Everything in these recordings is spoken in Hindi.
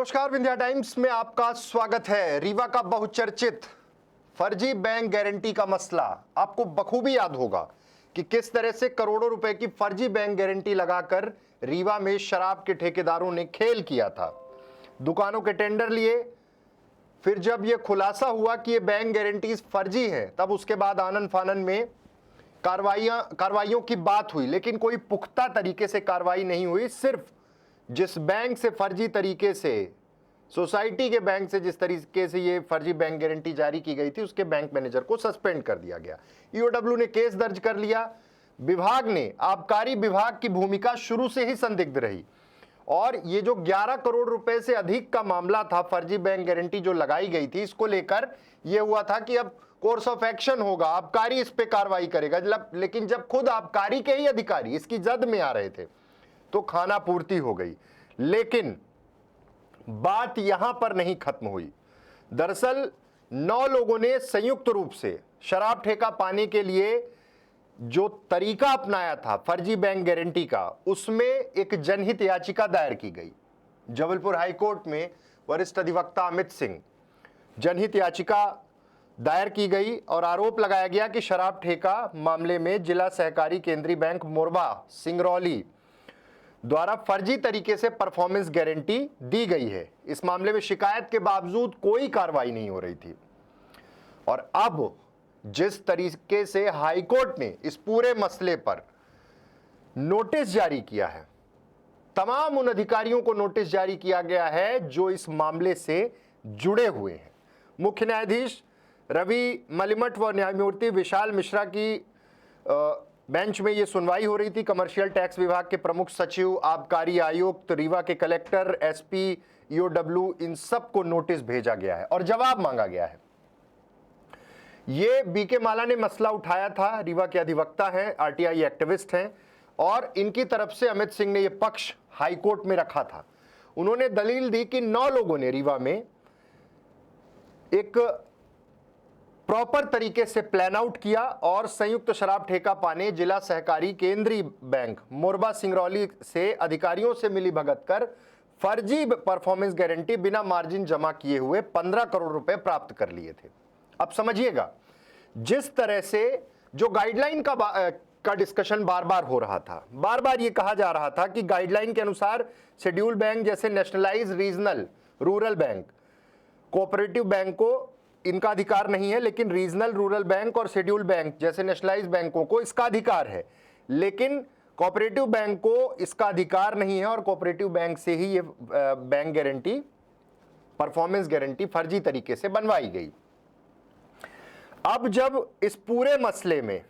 नमस्कार, विंध्या टाइम्स में आपका स्वागत है। रीवा का बहुचर्चित फर्जी बैंक गारंटी का मसला आपको बखूबी याद होगा कि किस तरह से करोड़ों रुपए की फर्जी बैंक गारंटी लगाकर रीवा में शराब के ठेकेदारों ने खेल किया था। दुकानों के टेंडर लिए, फिर जब यह खुलासा हुआ कि ये बैंक गारंटीज फर्जी हैं, तब उसके बाद आनन फानन में कार्रवाइयों की बात हुई, लेकिन कोई पुख्ता तरीके से कार्रवाई नहीं हुई। सिर्फ जिस बैंक से फर्जी तरीके से, सोसाइटी के बैंक से जिस तरीके से ये फर्जी बैंक गारंटी जारी की गई थी, उसके बैंक मैनेजर को सस्पेंड कर दिया गया। ईओडब्ल्यू ने केस दर्ज कर लिया। विभाग ने, आबकारी विभाग की भूमिका शुरू से ही संदिग्ध रही और ये जो 11 करोड़ रुपए से अधिक का मामला था, फर्जी बैंक गारंटी जो लगाई गई थी, इसको लेकर यह हुआ था कि अब कोर्स ऑफ एक्शन होगा, आबकारी इस पे कार्रवाई करेगा। लेकिन जब खुद आबकारी के ही अधिकारी इसकी जद में आ रहे थे तो खाना पूर्ति हो गई। लेकिन बात यहां पर नहीं खत्म हुई। दरअसल 9 लोगों ने संयुक्त रूप से शराब ठेका पाने के लिए जो तरीका अपनाया था फर्जी बैंक गारंटी का, उसमें एक जनहित याचिका दायर की गई। जबलपुर हाईकोर्ट में वरिष्ठ अधिवक्ता अमित सिंह, जनहित याचिका दायर की गई और आरोप लगाया गया कि शराब ठेका मामले में जिला सहकारी केंद्रीय बैंक मोरबा सिंगरौली द्वारा फर्जी तरीके से परफॉर्मेंस गारंटी दी गई है। इस मामले में शिकायत के बावजूद कोई कार्रवाई नहीं हो रही थी और अब जिस तरीके से हाईकोर्ट ने इस पूरे मसले पर नोटिस जारी किया है, तमाम उन अधिकारियों को नोटिस जारी किया गया है जो इस मामले से जुड़े हुए हैं। मुख्य न्यायाधीश रवि मलिमठ व न्यायमूर्ति विशाल मिश्रा की बेंच में ये सुनवाई हो रही थी। कमर्शियल टैक्स विभाग के प्रमुख सचिव, आबकारी आयुक्त, रीवा के कलेक्टर, एसपी, ईओडब्ल्यू, इन सबको नोटिस भेजा गया है और जवाब मांगा गया है। ये बीके माला ने मसला उठाया था, रीवा के अधिवक्ता हैं, आरटीआई एक्टिविस्ट हैं और इनकी तरफ से अमित सिंह ने यह पक्ष हाईकोर्ट में रखा था। उन्होंने दलील दी कि 9 लोगों ने रीवा में एक प्रॉपर तरीके से प्लान आउट किया और संयुक्त शराब ठेका पाने जिला सहकारी केंद्रीय बैंक मोरबा सिंगरौली से अधिकारियों से मिली भगत कर फर्जी परफॉर्मेंस गारंटी बिना मार्जिन जमा किए हुए 15 करोड़ रुपए प्राप्त कर लिए थे। अब समझिएगा, जिस तरह से जो गाइडलाइन का डिस्कशन बार बार हो रहा था, बार बार ये कहा जा रहा था कि गाइडलाइन के अनुसार शेड्यूल बैंक जैसे nationalise regional rural bank, cooperative bank को इनका अधिकार नहीं है, लेकिन रीजनल रूरल बैंक और शेड्यूल बैंक जैसे नेशनलाइज बैंकों को इसका अधिकार है। लेकिन कोऑपरेटिव बैंक को इसका अधिकार नहीं है और कोऑपरेटिव बैंक से ही ये बैंक गारंटी, परफॉर्मेंस गारंटी फर्जी तरीके से बनवाई गई। अब जब इस पूरे मसले में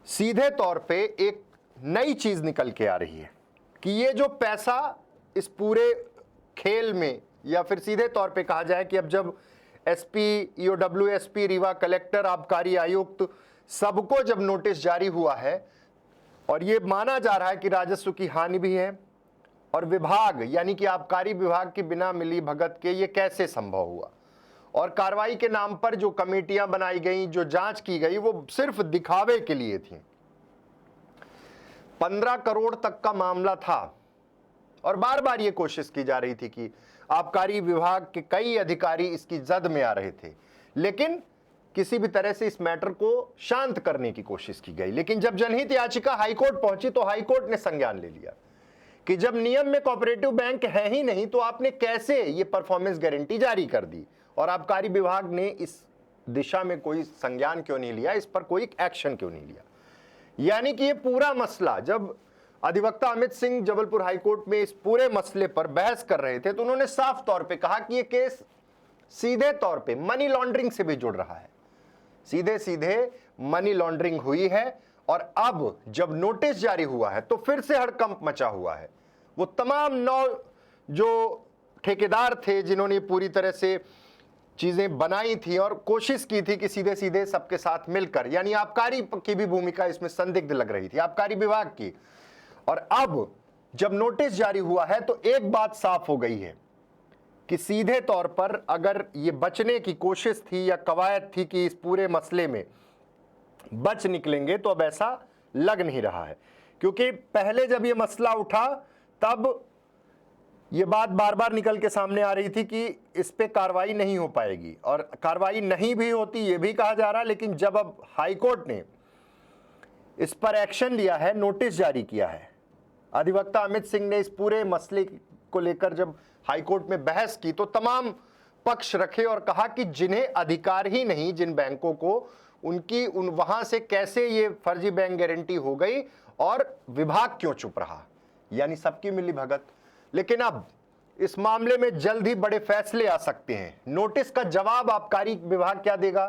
सीधे तौर पे एक नई चीज निकल के आ रही है कि ये जो पैसा इस पूरे खेल में, या फिर सीधे तौर पे कहा जाए कि अब जब SP, EOW, SP, Rewa collector, आबकारी आयुक्त, सबको जब नोटिस जारी हुआ है और ये माना जा रहा है कि राजस्व की हानि भी है और विभाग यानी कि आबकारी विभाग की बिना मिली भगत के ये कैसे संभव हुआ और कार्रवाई के नाम पर जो कमेटियां बनाई गई, जो जांच की गई, वो सिर्फ दिखावे के लिए थी। 15 करोड़ तक का मामला था और बार बार ये कोशिश की जा रही थी कि आबकारी विभाग के कई अधिकारी इसकी जद में आ रहे थे, लेकिन किसी भी तरह से इस मैटर को शांत करने की कोशिश की गई। लेकिन जब जनहित याचिका हाईकोर्ट पहुंची तो हाईकोर्ट ने संज्ञान ले लिया कि जब नियम में कोऑपरेटिव बैंक है ही नहीं तो आपने कैसे ये परफॉर्मेंस गारंटी जारी कर दी, और आबकारी विभाग ने इस दिशा में कोई संज्ञान क्यों नहीं लिया, इस पर कोई एक्शन क्यों नहीं लिया। यानी कि ये पूरा मसला, जब अधिवक्ता अमित सिंह जबलपुर हाईकोर्ट में इस पूरे मसले पर बहस कर रहे थे तो उन्होंने साफ तौर पे कहा कि ये केस सीधे तौर पे मनी लॉन्ड्रिंग से भी जुड़ रहा है, सीधे सीधे मनी लॉन्ड्रिंग हुई है। और अब जब नोटिस जारी हुआ है तो फिर से हड़कंप मचा हुआ है। वो तमाम 9 जो ठेकेदार थे जिन्होंने पूरी तरह से चीजें बनाई थी और कोशिश की थी कि सीधे सीधे सबके साथ मिलकर, यानी आबकारी की भी भूमिका इसमें संदिग्ध लग रही थी, आबकारी विभाग की। और अब जब नोटिस जारी हुआ है तो एक बात साफ हो गई है कि सीधे तौर पर अगर ये बचने की कोशिश थी या कवायद थी कि इस पूरे मसले में बच निकलेंगे, तो अब ऐसा लग नहीं रहा है। क्योंकि पहले जब ये मसला उठा तब ये बात बार बार निकल के सामने आ रही थी कि इस पे कार्रवाई नहीं हो पाएगी, और कार्रवाई नहीं भी होती ये भी कहा जा रहा, लेकिन जब अब हाई कोर्ट ने इस पर एक्शन लिया है, नोटिस जारी किया है, अधिवक्ता अमित सिंह ने इस पूरे मसले को लेकर जब हाई कोर्ट में बहस की तो तमाम पक्ष रखे और कहा कि जिन्हें अधिकार ही नहीं, जिन बैंकों को, उनकी वहां से कैसे ये फर्जी बैंक गारंटी हो गई और विभाग क्यों चुप रहा, यानी सबकी मिली भगत। लेकिन अब इस मामले में जल्द ही बड़े फैसले आ सकते हैं। नोटिस का जवाब आबकारी विभाग क्या देगा?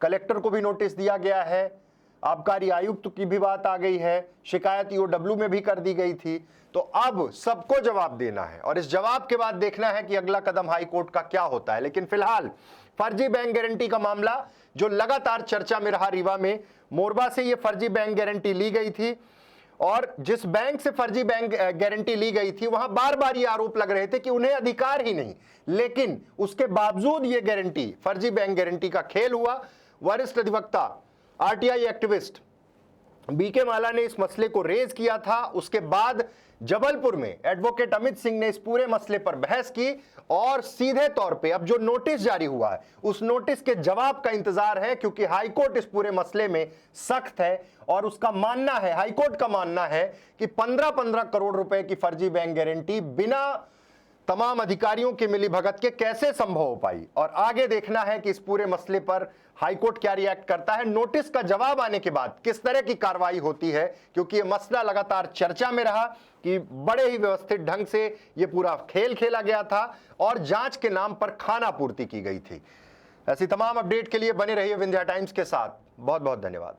कलेक्टर को भी नोटिस दिया गया है, आबकारी आयुक्त की भी बात आ गई है, शिकायत ईओडब्ल्यू में भी कर दी गई थी। तो अब सबको जवाब देना है और इस जवाब के बाद देखना है कि अगला कदम हाई कोर्ट का क्या होता है। लेकिन फिलहाल फर्जी बैंक गारंटी का मामला जो लगातार चर्चा में रहा, रीवा में मोरबा से ये फर्जी बैंक गारंटी ली गई थी और जिस बैंक से फर्जी बैंक गारंटी ली गई थी वहां बार बार ये आरोप लग रहे थे कि उन्हें अधिकार ही नहीं, लेकिन उसके बावजूद ये गारंटी, फर्जी बैंक गारंटी का खेल हुआ। वरिष्ठ अधिवक्ता आरटीआई एक्टिविस्ट बीके माला ने इस मसले को रेज किया था। उसके बाद जबलपुर में एडवोकेट अमित सिंह ने इस पूरे मसले पर बहस की और सीधे तौर पे अब जो नोटिस जारी हुआ है उस नोटिस के जवाब का इंतजार है, क्योंकि हाईकोर्ट इस पूरे मसले में सख्त है और उसका मानना है, हाईकोर्ट का मानना है कि 15-15 करोड़ रुपए की फर्जी बैंक गारंटी बिना तमाम अधिकारियों की मिलीभगत के कैसे संभव हो पाई। और आगे देखना है कि इस पूरे मसले पर हाईकोर्ट क्या रिएक्ट करता है, नोटिस का जवाब आने के बाद किस तरह की कार्रवाई होती है, क्योंकि ये मसला लगातार चर्चा में रहा कि बड़े ही व्यवस्थित ढंग से ये पूरा खेल खेला गया था और जांच के नाम पर खाना पूर्ति की गई थी। ऐसी तमाम अपडेट के लिए बने रहिए विंध्या टाइम्स के साथ। बहुत बहुत धन्यवाद।